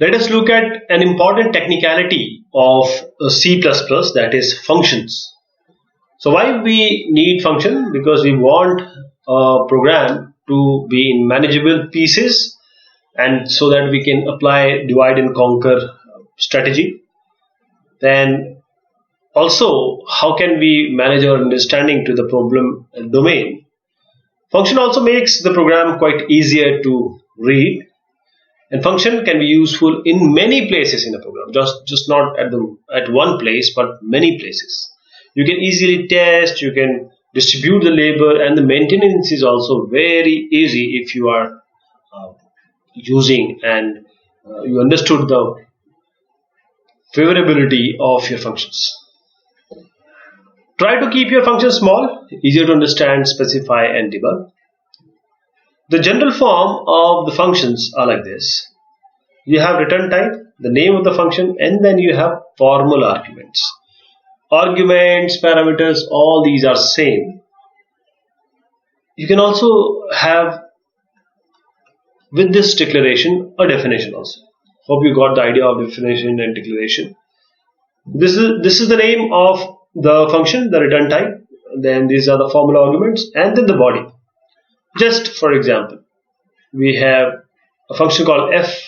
Let us look at an important technicality of C++, that is functions. So why we need function? Because we want a program to be in manageable pieces, and so that we can apply divide and conquer strategy. Then also, how can we manage our understanding to the problem domain? Function also makes the program quite easier to read, and function can be useful in many places in a program, just not at one place, but many places. You can easily test, you can distribute the labor, and the maintenance is also very easy if you are using and you understood the favorability of your functions. Try to keep your functions small, easier to understand, specify, and debug. The general form of the functions are like this. You have return type, the name of the function, and then you have formal arguments. Arguments, parameters, all these are same. You can also have with this declaration a definition also. Hope you got the idea of definition and declaration. This is the name of the function, the return type. Then these are the formal arguments, and then the body. Just for example, we have a function called f.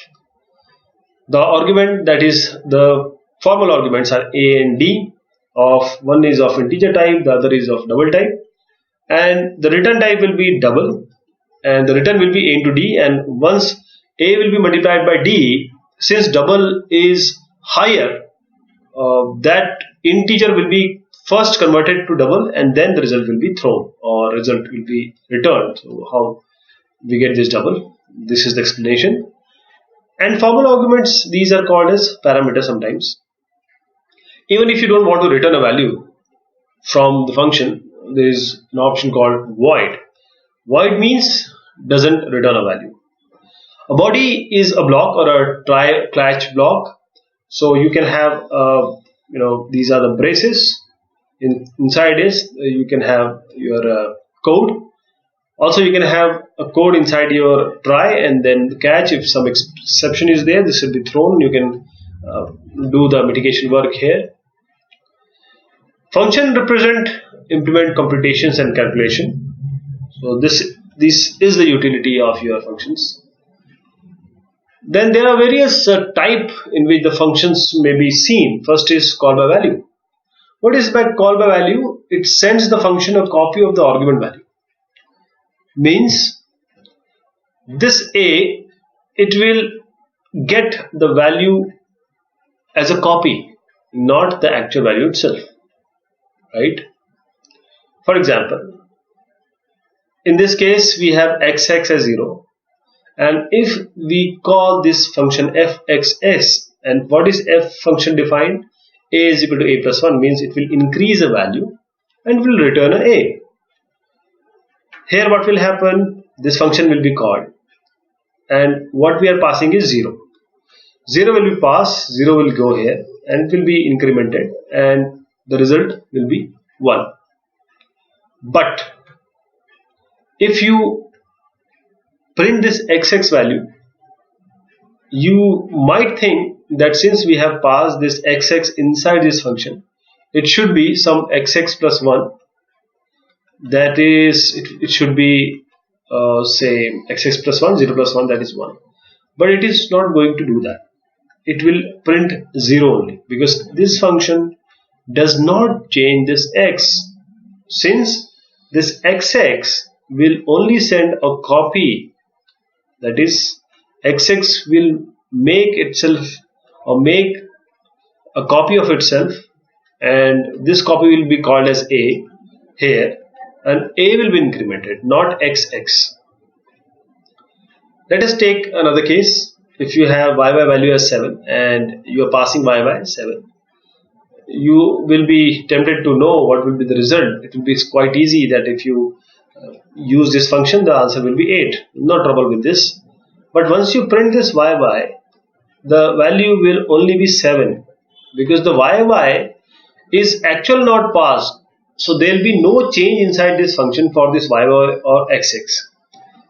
The argument, that is the formal arguments, are a and d. One is of integer type, the other is of double type, and the return type will be double, and the return will be a into d. And once a will be multiplied by d, since double is higher, that integer will be first converted to double, and then the result will be thrown, or result will be returned. So how we get this double? This is the explanation. And formal arguments, these are called as parameters sometimes. Even if you don't want to return a value from the function, there is an option called void. Void means doesn't return a value. A body is a block or a try-catch block. So you can have these are the braces. Inside is you can have your code. Also you can have a code inside your try, and then the catch. If some exception is there, this will be thrown. You can do the mitigation work here. Function implement computations and calculation. So this is the utility of your functions. Then there are various type in which the functions may be seen. First is call by value. What is by call by value? It sends the function a copy of the argument value. Means this a, it will get the value as a copy, not the actual value itself, right? For example, in this case we have xx as 0, and if we call this function fxs, and what is f function defined? A is equal to a plus 1, means it will increase a value and will return an a. Here what will happen? This function will be called, and what we are passing is 0. 0 will be passed, 0 will go here, and it will be incremented, and the result will be 1. But if you print this xx value, you might think that since we have passed this xx inside this function, it should be some xx plus 1. That is, it should be say xx plus 1, 0 plus 1, that is 1. But it is not going to do that. It will print 0 only, because this function does not change this x. Since this xx will only send a copy, that is xx will make itself or make a copy of itself, and this copy will be called as a here, and a will be incremented, not xx. Let us take another case. If you have yy value as 7 and you are passing yy 7, you will be tempted to know what will be the result. It will be quite easy that if you use this function, the answer will be 8. No trouble with this. But once you print this yy, the value will only be 7, because the yy is actually not passed. So there will be no change inside this function for this yy or xx.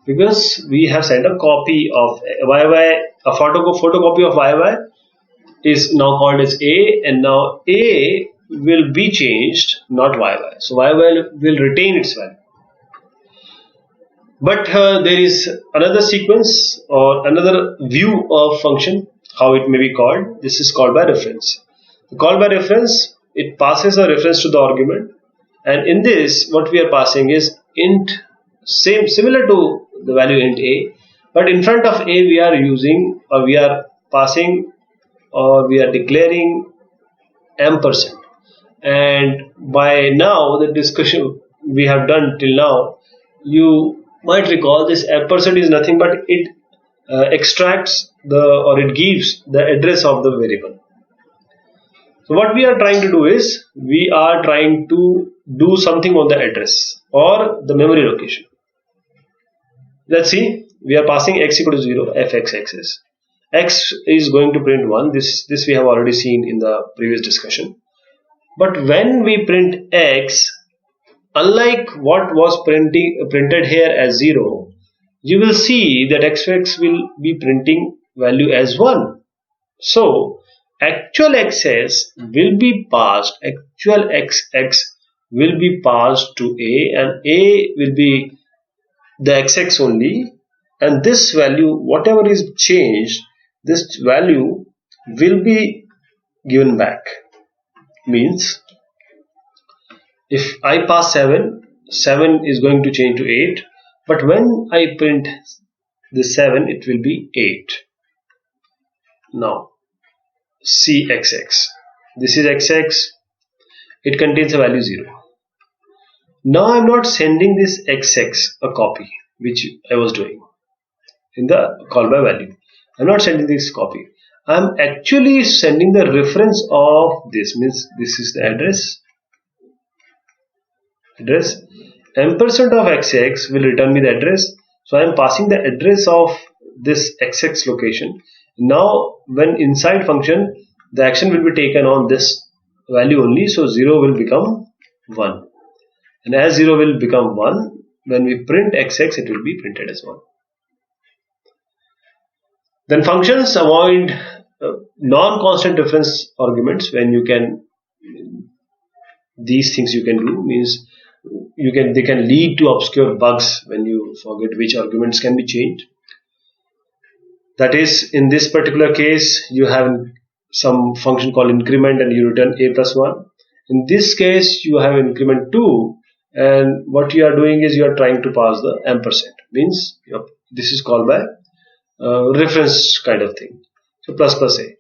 because we have sent a copy of YY, a photocopy of YY is now called as A, and now A will be changed, not YY. So YY will retain its value. But there is another sequence or another view of function, how it may be called. This is called by reference. The call by reference, it passes a reference to the argument, and in this what we are passing is int, similar to the value int A, but in front of A we are using, or we are passing, or we are declaring ampersand. And by now, the discussion we have done till now, you might recall this ampersand is nothing but it extracts or it gives the address of the variable. So what we are trying to do is, we are trying to do something on the address or the memory location. Let's see, we are passing x equal to 0, fx x is going to print 1. This we have already seen in the previous discussion. But when we print x, unlike what was printed here as 0, you will see that xx will be printing value as 1. So actual xs will be passed, actual xx will be passed to A, and A will be the xx only, and this value, whatever is changed, this value will be given back. Means if I pass 7, 7 is going to change to 8, but when I print the 7, it will be 8. Now see xx, this is xx, it contains a value 0. Now I am not sending this xx a copy, which I was doing in the call by value. I am not sending this copy. I am actually sending the reference of this, means this is the address. Ampersand of xx will return me the address. So I am passing the address of this xx location. Now when inside function, the action will be taken on this value only, so 0 will become 1. And as 0 will become 1, when we print xx, it will be printed as 1. Then functions avoid non-constant reference arguments. When you can, these things you can do, means they can lead to obscure bugs when you forget which arguments can be changed. That is, in this particular case, you have some function called increment and you return a plus 1. In this case, you have increment 2, and what you are doing is you are trying to pass the ampersand, means this is called by reference kind of thing. So plus plus a.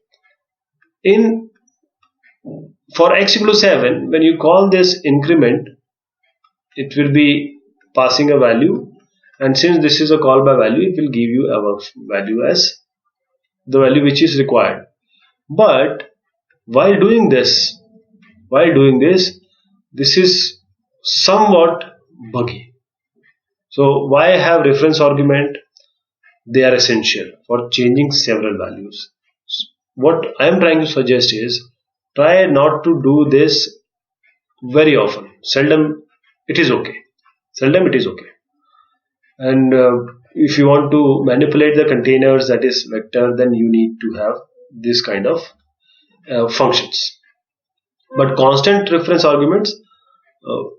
For x equal to 7, when you call this increment, it will be passing a value, and since this is a call by value, it will give you a value as the value which is required. But while doing this, this is somewhat buggy. So why have reference argument? They are essential for changing several values. What I am trying to suggest is, try not to do this very often. Seldom it is okay. And if you want to manipulate the containers, that is vector, then you need to have this kind of functions. But constant reference arguments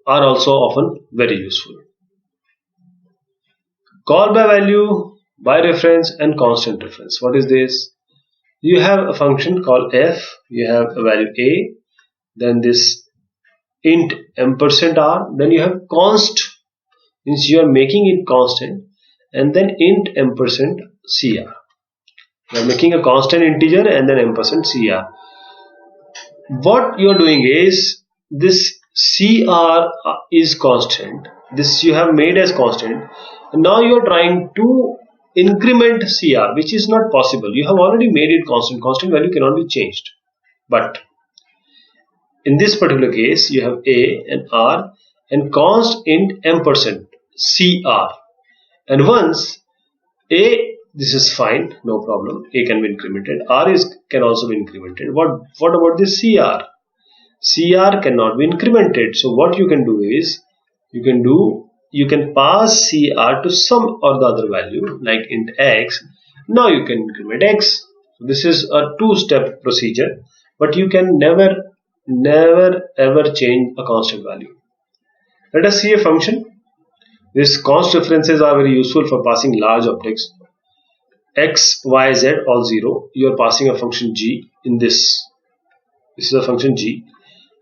are also often very useful. Call by value, by reference, and constant reference. What is this? You have a function called f, you have a value a, then this int ampersand r, then you have const, means you are making it constant, and then int ampersand cr. You are making a constant integer and then ampersand cr. What you are doing is, this cr is constant, this you have made as constant, and now you are trying to increment cr, which is not possible. You have already made it constant. Constant value cannot be changed. But in this particular case, you have a and r and const int ampersand cr, and once a, this is fine, no problem, a can be incremented, r can also be incremented. What about this cr cannot be incremented. So what you can do is, you can do you can pass CR to some or the other value like int x. Now you can increment x. This is a two-step procedure, but you can never ever change a constant value. Let us see a function. These const references are very useful for passing large objects. X, Y, Z all 0. You are passing a function g in this. This is a function g,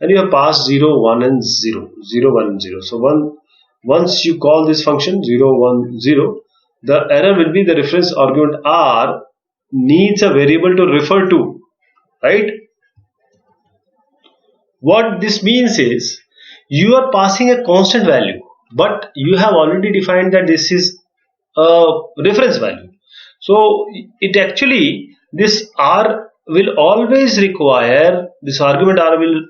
and you have passed 0, 1 and 0, 0, 1 and 0. So once you call this function 0, 1, 0, the error will be the reference argument r needs a variable to refer to, right? What this means is you are passing a constant value, but you have already defined that this is a reference value. So it actually, this r will always require, this argument r will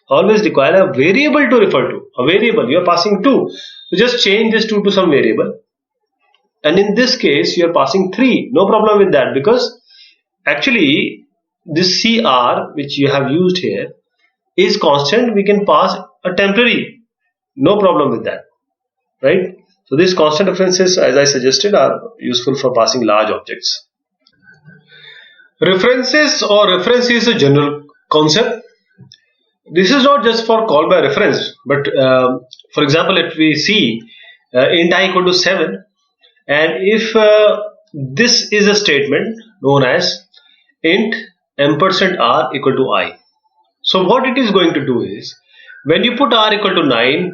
always require a variable to refer to. A variable, you are passing 2. So just change this 2 to some variable. And in this case, you are passing 3. No problem with that, because actually this CR which you have used here is constant. We can pass a temporary. No problem with that, right? So these constant references, as I suggested, are useful for passing large objects. References or reference is a general concept. This is not just for call by reference, but for example, if we see int I equal to 7, and if this is a statement known as int %r equal to I. So what it is going to do is, when you put r equal to 9,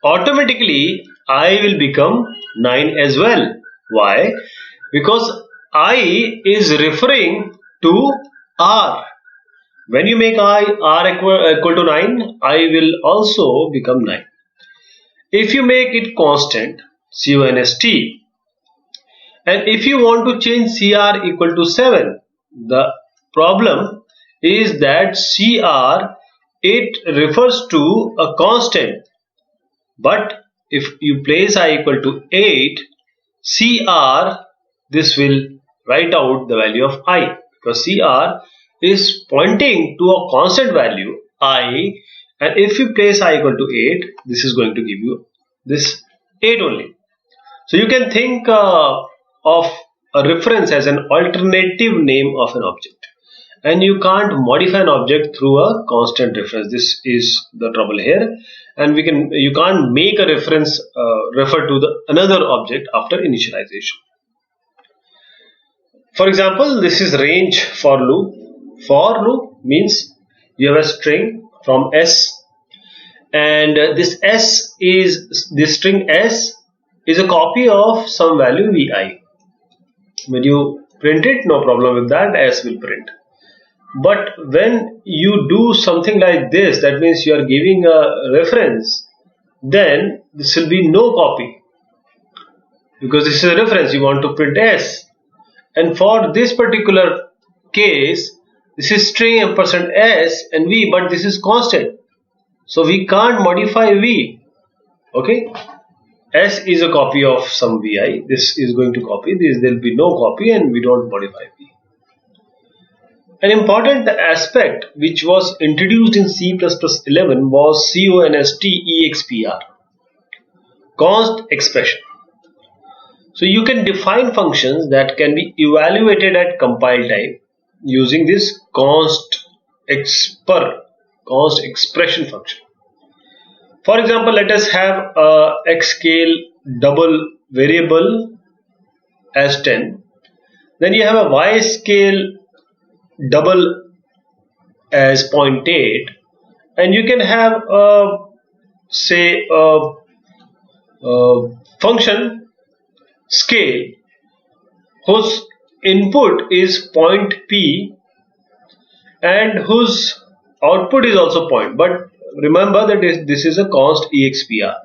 automatically I will become 9 as well. Why? Because I is referring to r. When you make r equal to 9, I will also become 9. If you make it constant, const, and if you want to change cr equal to 7, the problem is that cr, it refers to a constant. But if you place I equal to 8, cr, this will write out the value of I, because cr is pointing to a constant value I, and if you place I equal to 8, this is going to give you this 8 only. So you can think of a reference as an alternative name of an object, and you can't modify an object through a constant reference. This is the trouble here, and you can't make a reference refer to another object after initialization. For example, this is range for loop. For loop means you have a string from S, and this string S is a copy of some value Vi. When you print it, no problem with that, S will print. But when you do something like this, that means you are giving a reference, then this will be no copy, because this is a reference. You want to print S, and for this particular case, this is string %s and v, but this is constant, so we can't modify v. Okay, S is a copy of some Vi. This is going to copy this. There will be no copy, and we don't modify v. An important aspect which was introduced in C++ 11 was const expr, const expression. So you can define functions that can be evaluated at compile time using this const expression function. For example, let us have a xscale double variable as 10. Then you have a yscale double as 0.8, and you can have say a function scale whose input is .p and whose output is also point. But remember that this is a const expr,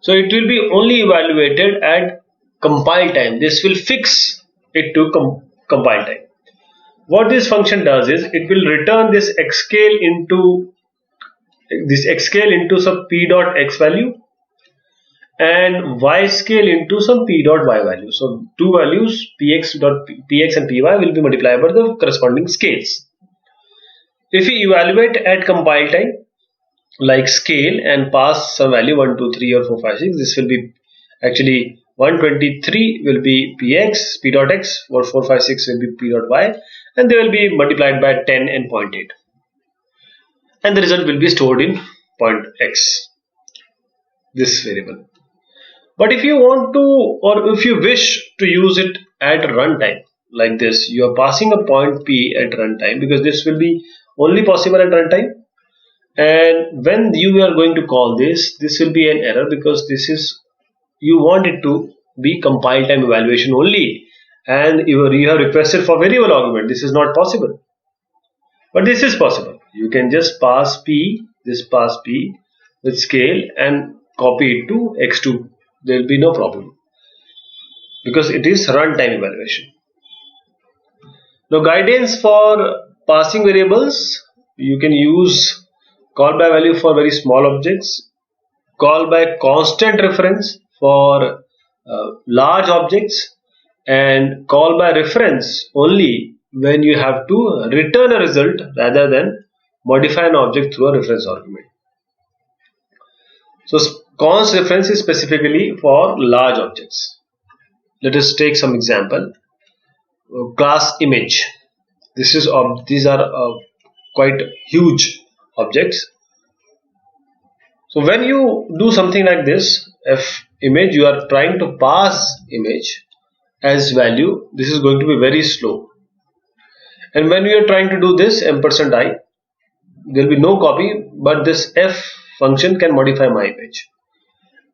so it will be only evaluated at compile time. This will fix it to compile time. What this function does is it will return this xscale into some p.x value and yscale into some p.y value. So two values px and py will be multiplied by the corresponding scales. If we evaluate at compile time, like scale and pass some value 1, 2, 3 or 4, 5, 6. This will be actually 123 will be px, p dot x, or 4, 5, 6 will be p dot y, and they will be multiplied by 10 and 0.8, and the result will be stored in point x, this variable. But if you want to, or if you wish to use it at runtime like this, you are passing a point p at runtime, because this will be only possible at runtime. And when you are going to call this will be an error, because this is, you want it to be compile time evaluation only, and you have requested for variable argument. This is not possible, but this is possible. You can just pass p, pass p with scale and copy it to x2. There will be no problem, because it is runtime evaluation. Now, guidance for passing variables: you can use call by value for very small objects, call by constant reference for large objects, and call by reference only when you have to return a result rather than modify an object through a reference argument. So const reference is specifically for large objects. Let us take some example. Class image. These are quite huge objects. So when you do something like this, f image, you are trying to pass image as value. This is going to be very slow. And when you are trying to do this %i, there will be no copy, but this f function can modify my image.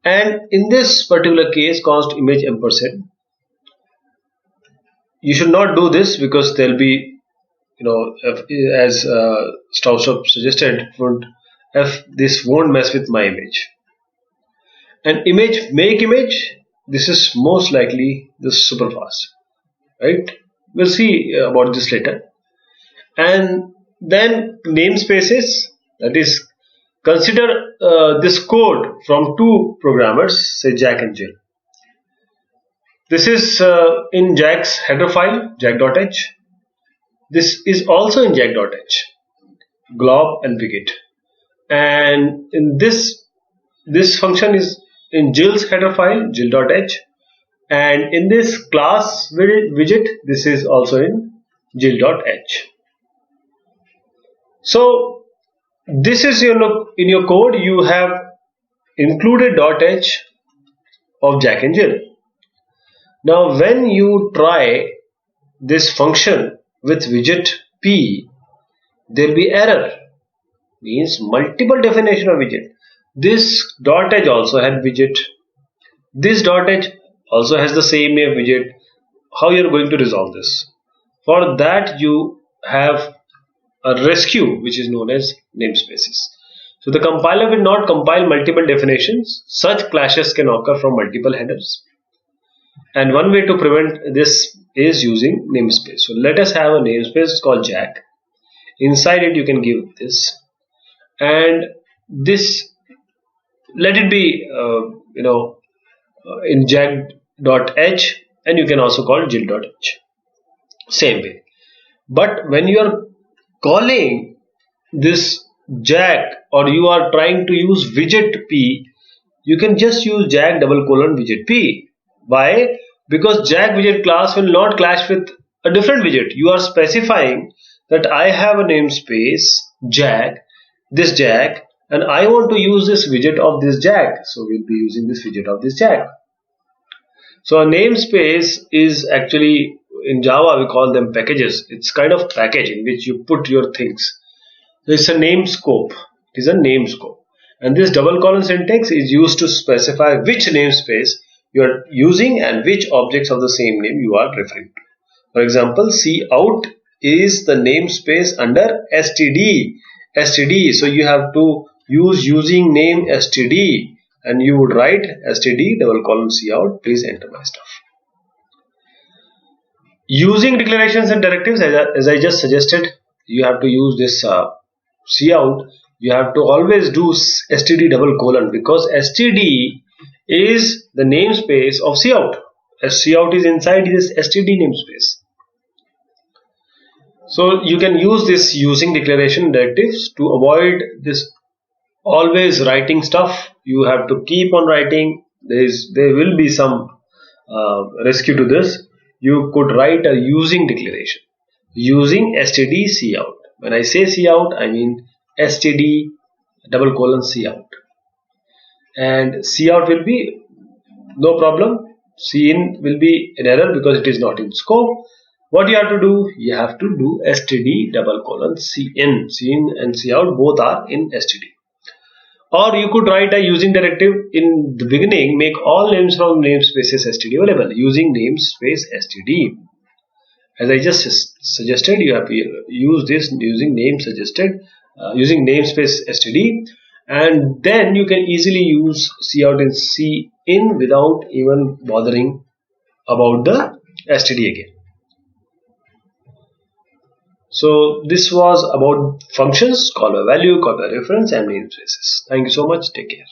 And in this particular case, const image %, you should not do this, because there will be, as Staustrup suggested, this won't mess with my image. And image, make image, this is most likely this super fast, right? We'll see about this later. And then namespaces, that is, consider this code from two programmers, say Jack and Jill. This is in Jack's header file, jack.h. This is also in jack.h, glob and widget. And in this function is in Jill's header file, jill.h. And in this class widget, this is also in jill.h. So this is, in your code you have included .h of Jack and Jill. Now when you try this function with widget p, there will be error, means multiple definition of widget. This .h also had widget, this .h also has the same name widget. How you are going to resolve this? For that you have a rescue which is known as namespaces. So the compiler will not compile multiple definitions. Such clashes can occur from multiple headers, and one way to prevent this is using namespace. So let us have a namespace called Jack. Inside it you can give this, and this, let it be in jack.h, and you can also call jill.h, same way. But when you are calling this Jack, or you are trying to use widget p, you can just use Jack : widget p. Why? Because Jack widget class will not clash with a different widget. You are specifying that I have a namespace Jack, this Jack, and I want to use this widget of this Jack, so we'll be using this widget of this Jack. So a namespace is actually, in Java we call them packages. It's kind of package in which you put your things. So it's a name scope. It is a name scope, and this double colon syntax is used to specify which namespace you are using and which objects of the same name you are referring to. For example, cout is the namespace under std. So you have to use using name std, and you would write std : cout. Please enter my stuff. Using declarations and directives, as I just suggested, you have to use this cout. You have to always do std : because std is the namespace of cout. As cout is inside this std namespace. So you can use this using declaration directives to avoid this always writing stuff. You have to keep on writing. There will be some rescue to this. You could write a using declaration using std cout. When I say cout, I mean std double colon cout, and cout will be no problem. Cin will be an error because it is not in scope. What you have to do, you have to do std double colon cin. Cin and cout both are in std. Or you could write a using directive in the beginning, make all names from namespaces std available using namespace std. As I just suggested, you have to use this using using namespace std, and then you can easily use cout and cin without even bothering about the std again. So this was about functions, call by value, call by reference, and namespaces. Thank you so much. Take care.